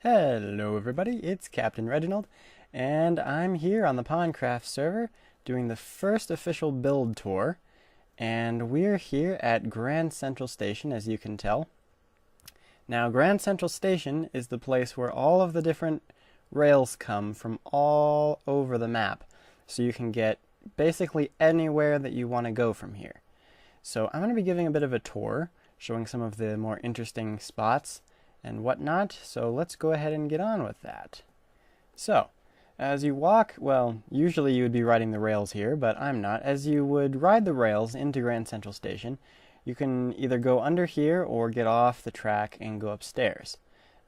Hello everybody, it's Captain Reginald, and I'm here on the Pawncraft server doing the first official build tour, and we're here at Grand Central Station, as you can tell. Now, Grand Central Station is the place where all of the different rails come from all over the map, so you can get basically anywhere that you want to go from here. So I'm going to be giving a bit of a tour, showing some of the more interesting spots and whatnot, so let's go ahead and get on with that. So, as you walk, well, usually you would be riding the rails here, but I'm not. As you would ride the rails into Grand Central Station, you can either go under here or get off the track and go upstairs.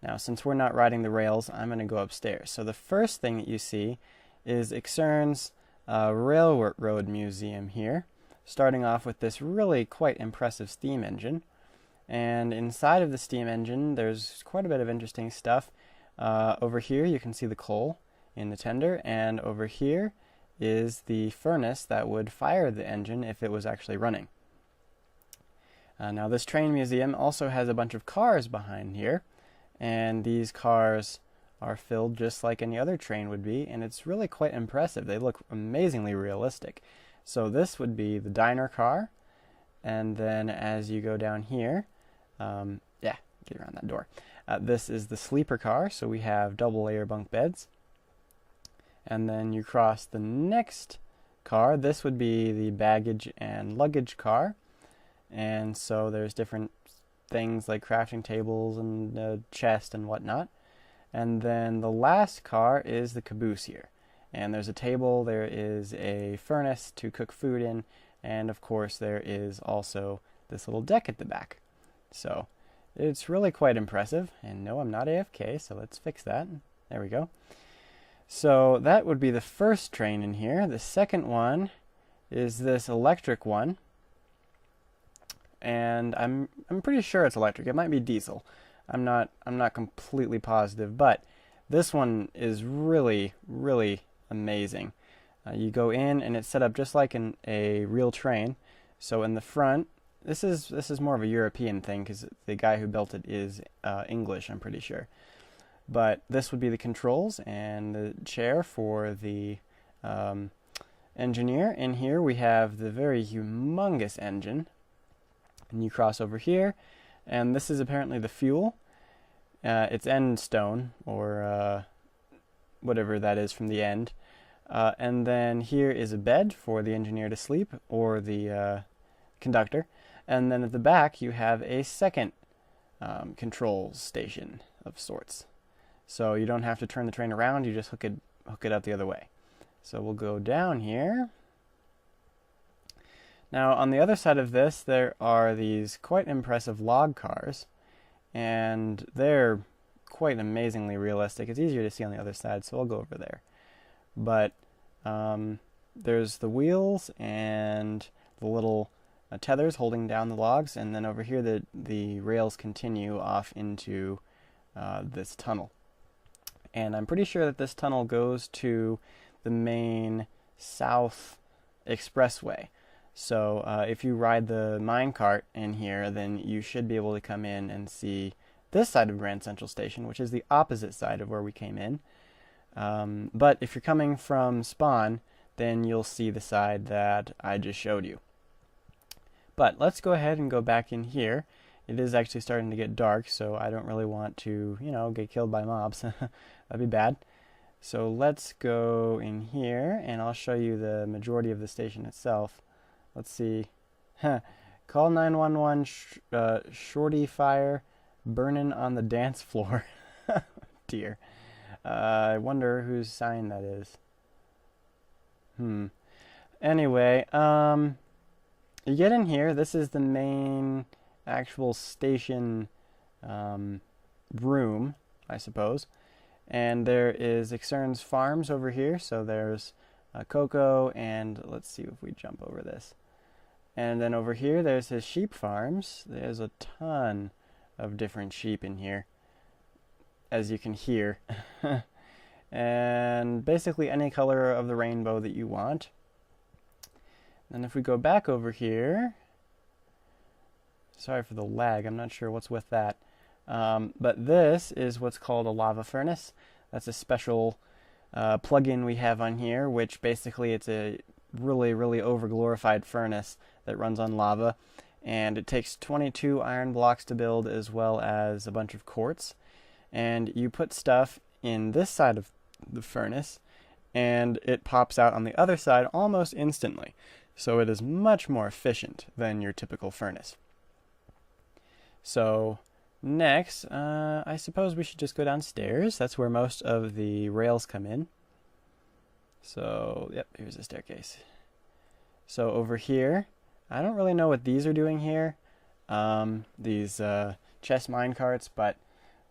Now, since we're not riding the rails, I'm going to go upstairs. So the first thing that you see is Ixern's Railroad Museum here, starting off with this really quite impressive steam engine. And inside of the steam engine, there's quite a bit of interesting stuff. Over here, you can see the coal in the tender, and over here is the furnace that would fire the engine if it was actually running. Now, this train museum also has a bunch of cars behind here, and these cars are filled just like any other train would be, and it's really quite impressive. They look amazingly realistic. So this would be the diner car, and then as you go down here, get around that door. This is the sleeper car, so we have double layer bunk beds. And then you cross the next car. This would be the baggage and luggage car. And so there's different things like crafting tables and a chest and whatnot. And then the last car is the caboose here. And there's a table, there is a furnace to cook food in, and of course there is also this little deck at the back. So it's really quite impressive. And no, I'm not AFK, so let's fix that. There we go. So that would be the first train in here. The second one is this electric one. And I'm pretty sure it's electric. It might be diesel. I'm not completely positive, but this one is really amazing. You go in and it's set up just like in a real train. So in the front, this is more of a European thing because the guy who built it is English, I'm pretty sure. But this would be the controls and the chair for the engineer. In here we have the very humongous engine. And you cross over here, and this is apparently the fuel. It's end stone, or whatever that is from the end. And then here is a bed for the engineer to sleep, or the conductor. And then at the back you have a second controls station of sorts. So you don't have to turn the train around, you just hook it up the other way. So we'll go down here. Now on the other side of this there are these quite impressive log cars, and they're quite amazingly realistic. It's easier to see on the other side, so I'll go over there. But there's the wheels and the little tethers holding down the logs, and then over here the rails continue off into this tunnel. And I'm pretty sure that this tunnel goes to the main south expressway. So if you ride the minecart in here, then you should be able to come in and see this side of Grand Central Station, which is the opposite side of where we came in. But if you're coming from spawn, then you'll see the side that I just showed you. But let's go ahead and go back in here. It is actually starting to get dark, so I don't really want to, get killed by mobs. That'd be bad. So let's go in here, and I'll show you the majority of the station itself. Let's see. Call 911, shorty fire, burning on the dance floor. Dear. I wonder whose sign that is. Anyway, you get in here. This is the main actual station room, I suppose. And there is Ixern's Farms over here. So there's cocoa, and let's see if we jump over this. And then over here there's his sheep farms. There's a ton of different sheep in here, as you can hear. And basically any color of the rainbow that you want. And if we go back over here, sorry for the lag, I'm not sure what's with that. But this is what's called a lava furnace. That's a special plug-in we have on here, which basically it's a really, really over-glorified furnace that runs on lava. And it takes 22 iron blocks to build, as well as a bunch of quartz. And you put stuff in this side of the furnace, and it pops out on the other side almost instantly. So it is much more efficient than your typical furnace. So next, I suppose we should just go downstairs. That's where most of the rails come in. So, yep, here's the staircase. So over here, I don't really know what these are doing here, these chest mine carts, but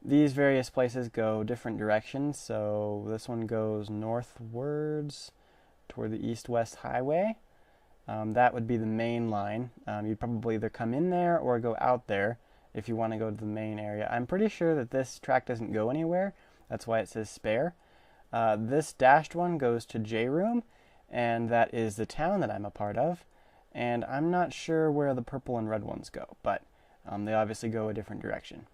these various places go different directions. So this one goes northwards toward the east-west highway. That would be the main line. You'd probably either come in there or go out there if you want to go to the main area. I'm pretty sure that this track doesn't go anywhere. That's why it says spare. This dashed one goes to J-Room, and that is the town that I'm a part of. And I'm not sure where the purple and red ones go, but they obviously go a different direction.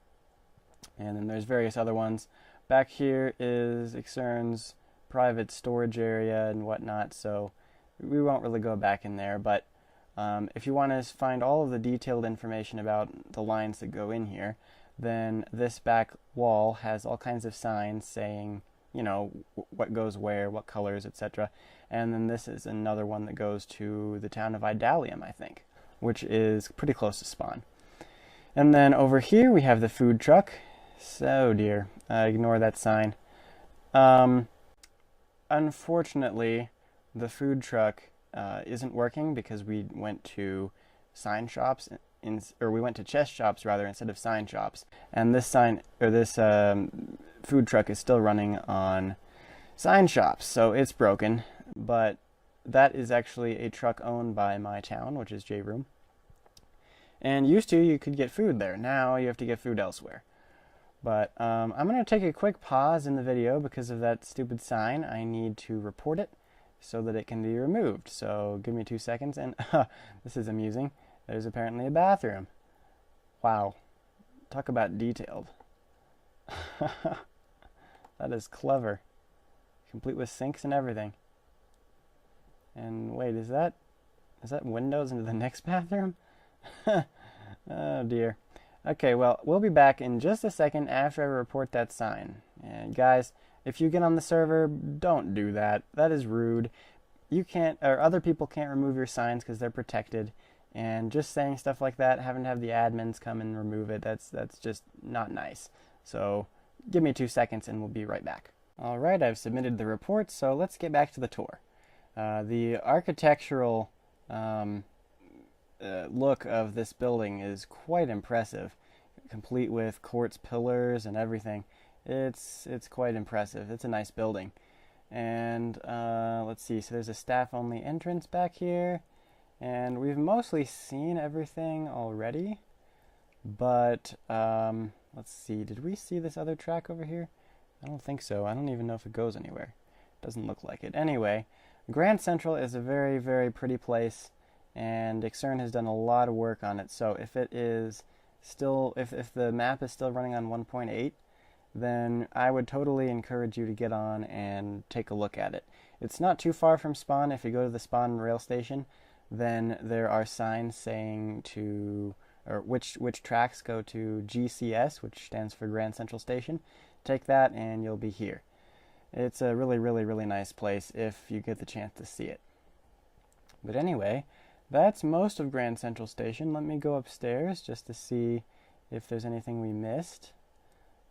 And then there's various other ones. Back here is Ixern's private storage area and whatnot, so we won't really go back in there. But if you want to find all of the detailed information about the lines that go in here, then this back wall has all kinds of signs saying, you know, what goes where, what colors, etc. And then this is another one that goes to the town of Idalium, I think, which is pretty close to spawn. And then over here we have the food truck. So dear, ignore that sign. Unfortunately, the food truck isn't working because we went to sign shops, or we went to chest shops rather instead of sign shops. And this food truck is still running on sign shops, so it's broken. But that is actually a truck owned by my town, which is J-Room. And used to, you could get food there. Now you have to get food elsewhere. But I'm going to take a quick pause in the video because of that stupid sign. I need to report it so that it can be removed. So give me 2 seconds, and this is amusing. There's apparently a bathroom. Wow. Talk about detailed. That is clever. Complete with sinks and everything. And wait, is that windows into the next bathroom? Oh dear. Okay, well, we'll be back in just a second after I report that sign. And guys, if you get on the server, don't do that. That is rude. You can't, or other people can't remove your signs because they're protected. And just saying stuff like that, having to have the admins come and remove it, that's just not nice. So give me 2 seconds and we'll be right back. Alright, I've submitted the report, so let's get back to the tour. The architectural look of this building is quite impressive, complete with quartz pillars and everything. It's quite impressive. It's a nice building. And let's see, so there's a staff-only entrance back here, and we've mostly seen everything already, but let's see, did we see this other track over here? I don't think so. I don't even know if it goes anywhere. Doesn't look like it. Anyway, Grand Central is a very, very pretty place, and Ixern has done a lot of work on it. So if it is still, if the map is still running on 1.8, then I would totally encourage you to get on and take a look at it. It's not too far from spawn. If you go to the spawn rail station, then there are signs saying which tracks go to GCS, which stands for Grand Central Station. Take that and you'll be here. It's a really, really, really nice place if you get the chance to see it. But anyway, that's most of Grand Central Station. Let me go upstairs just to see if there's anything we missed.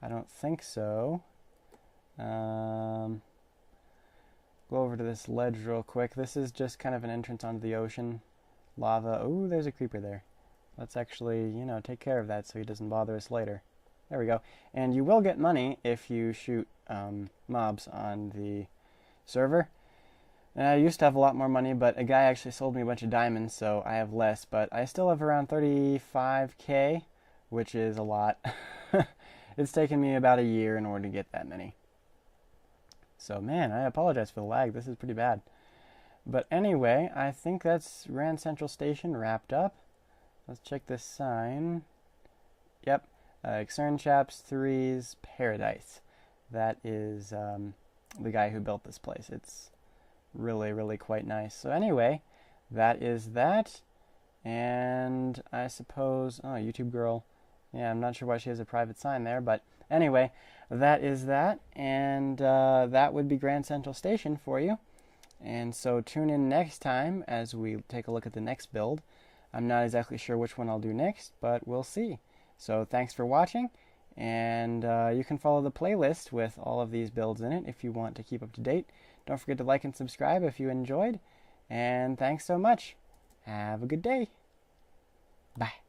I don't think so. Go over to this ledge real quick. This is just kind of an entrance onto the ocean. Lava. Ooh, there's a creeper there. Let's actually, take care of that so he doesn't bother us later. There we go. And you will get money if you shoot mobs on the server. And I used to have a lot more money, but a guy actually sold me a bunch of diamonds, so I have less. But I still have around 35k, which is a lot. It's taken me about a year in order to get that many. So man, I apologize for the lag. This is pretty bad. But anyway, I think that's Grand Central Station wrapped up. Let's check this sign. Yep, Chaps 3's Paradise. That is the guy who built this place. It's really, really quite nice. So anyway, that is that. And I suppose, oh, YouTube girl. Yeah, I'm not sure why she has a private sign there, but anyway, that is that. And that would be Grand Central Station for you. And so tune in next time as we take a look at the next build. I'm not exactly sure which one I'll do next, but we'll see. So thanks for watching, and you can follow the playlist with all of these builds in it if you want to keep up to date. Don't forget to like and subscribe if you enjoyed, and thanks so much. Have a good day. Bye.